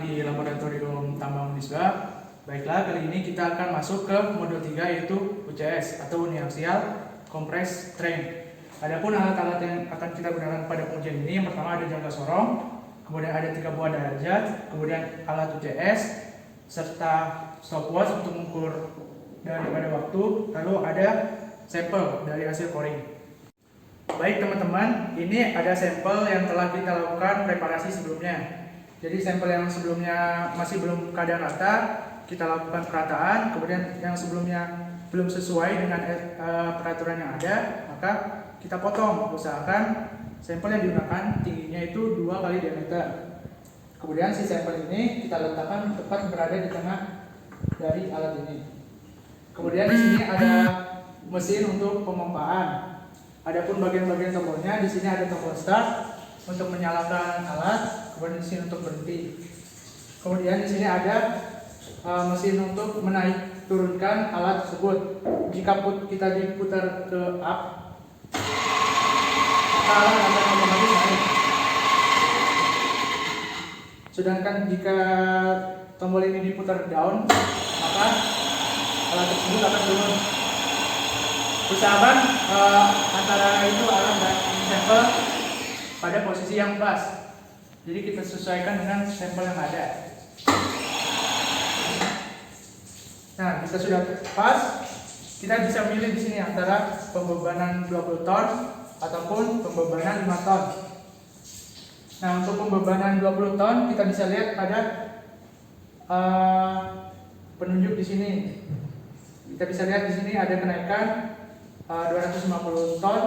di Laboratorium Tambang Unisba. Baiklah, kali ini kita akan masuk ke modul 3 yaitu UCS atau Uniaxial Compress Train. Adapun alat-alat yang akan kita gunakan pada pengujian ini, yang pertama ada jangka sorong, kemudian ada 3 buah derajat, kemudian alat UCS, serta stopwatch untuk mengukur daripada waktu, lalu ada sampel dari hasil coring. Baik teman-teman, ini ada sampel yang telah kita lakukan preparasi sebelumnya. Jadi sampel yang sebelumnya masih belum keadaan rata, kita lakukan perataan, kemudian yang sebelumnya belum sesuai dengan peraturan yang ada, maka kita potong. Usahakan sampel yang digunakan tingginya itu 2 kali diameter. Kemudian si sampel ini kita letakkan tepat berada di tengah dari alat ini. Kemudian di sini ada mesin untuk pemompaan. Adapun bagian-bagian tombolnya, di sini ada tombol start untuk menyalakan alat, kemudian di sini untuk berhenti. Kemudian di sini ada mesin untuk menaik turunkan alat tersebut. Jika kita diputar ke up, maka alat akan otomatis naik. Sedangkan jika tombol ini diputar down, maka alat tersebut akan turun. Usahakan antara itu alat dan sampel pada posisi yang pas. Jadi kita sesuaikan dengan sampel yang ada. Nah, kita sudah pas, kita bisa milih di sini antara pembebanan 20 ton ataupun pembebanan 5 ton. Nah, untuk pembebanan 20 ton kita bisa lihat pada penunjuk di sini. Kita bisa lihat di sini ada kenaikan 250 ton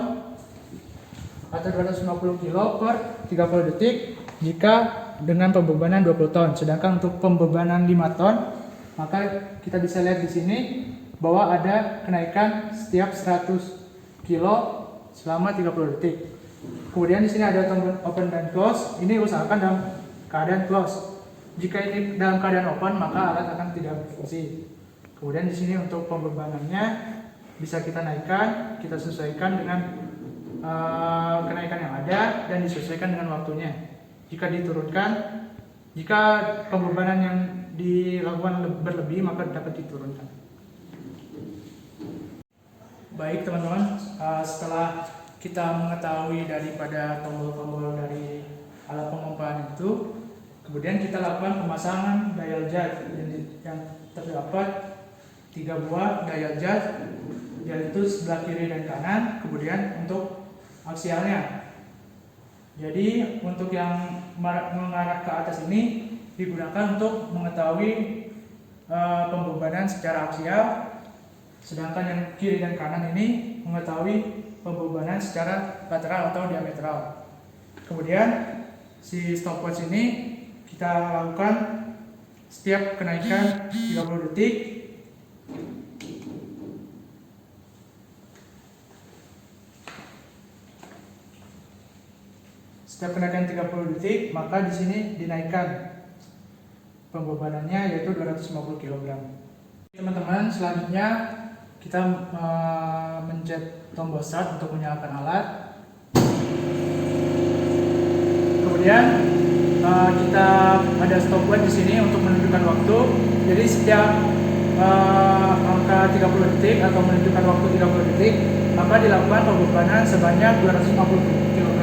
atau 250 kilo per 30 detik jika dengan pembebanan 20 ton. Sedangkan untuk pembebanan 5 ton, maka kita bisa lihat di sini bahwa ada kenaikan setiap 100 kilo selama 30 detik. Kemudian di sini ada tombol open dan close. Ini usahakan dalam keadaan close. Jika ini dalam keadaan open, maka alat akan tidak berfungsi. Kemudian di sini untuk pembebanannya bisa kita naikkan, kita sesuaikan dengan kenaikan yang ada dan disesuaikan dengan waktunya. Jika diturunkan, jika pembebanan yang dilakukan berlebih, maka dapat diturunkan. Baik teman-teman, setelah kita mengetahui daripada tombol-tombol dari alat pemompaan itu, kemudian kita lakukan pemasangan dial jet yang terdapat 3 buah dial jet, yaitu sebelah kiri dan kanan. Kemudian untuk aksialnya, jadi untuk yang mengarah ke atas ini digunakan untuk mengetahui pembebanan secara aksial, sedangkan yang kiri dan kanan ini mengetahui pembebanan secara lateral atau diametral. Kemudian si stopwatch ini kita lakukan setiap kenaikan 30 detik. Setiap kenaikan 30 detik, maka di sini dinaikkan pembebanannya yaitu 250 kg. Teman-teman, selanjutnya kita mencet tombol start untuk menyalakan alat. Kemudian kita ada stopwatch di sini untuk menunjukkan waktu. Jadi setiap angka 30 detik atau menunjukkan waktu 30 detik, maka dilakukan pembebanan sebanyak 250 kg.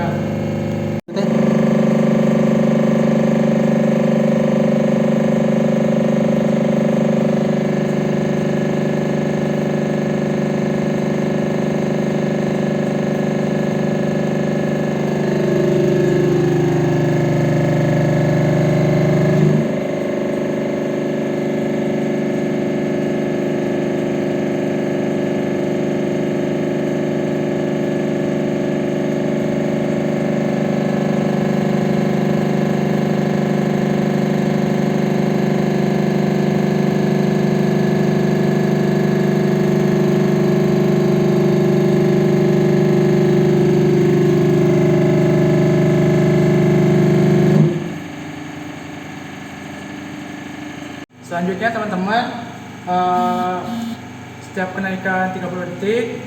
Selanjutnya teman-teman, setiap kenaikan 30 detik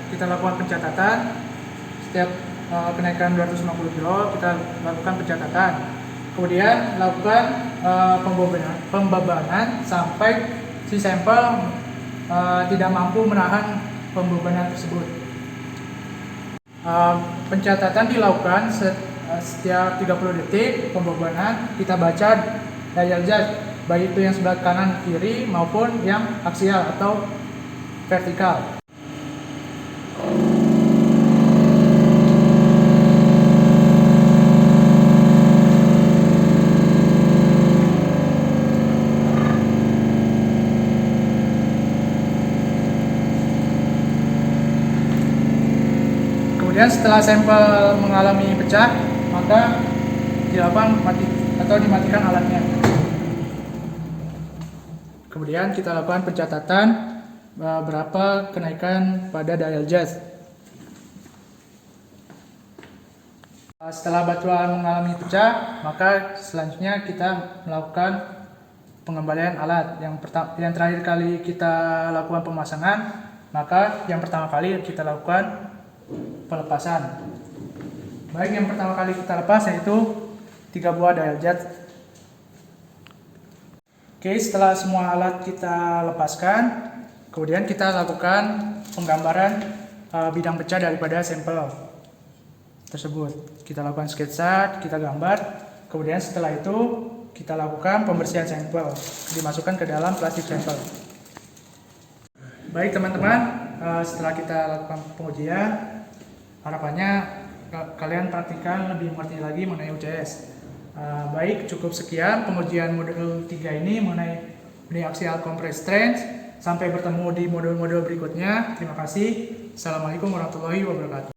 kita lakukan pencatatan. Setiap kenaikan 250 kilo kita lakukan pencatatan. Kemudian lakukan pembebanan sampai si sampel tidak mampu menahan pembebanan tersebut. Pencatatan dilakukan setiap 30 detik pembebanan. Kita baca dial judge, baik itu yang sebelah kanan kiri maupun yang aksial atau vertikal. Kemudian setelah sampel mengalami pecah, maka dilakukan dimatikan alatnya. Kemudian kita lakukan pencatatan berapa kenaikan pada dial judge. Setelah batuan mengalami pecah, maka selanjutnya kita melakukan pengembalian alat. Yang terakhir kali kita lakukan pemasangan, maka yang pertama kali kita lakukan pelepasan. Baik, yang pertama kali kita lepas yaitu 3 buah dial judge. Oke, setelah semua alat kita lepaskan, kemudian kita lakukan penggambaran bidang pecah daripada sampel tersebut. Kita lakukan sketsa, kita gambar, kemudian setelah itu kita lakukan pembersihan sampel, dimasukkan ke dalam plastik sampel. Baik teman-teman, setelah kita lakukan pengujian, harapannya kalian praktikkan lebih mengerti lagi mengenai UCS. Baik, cukup sekian pengujian modul 3 ini mengenai uniaxial compressed strength. Sampai bertemu di modul-modul berikutnya. Terima kasih. Assalamualaikum warahmatullahi wabarakatuh.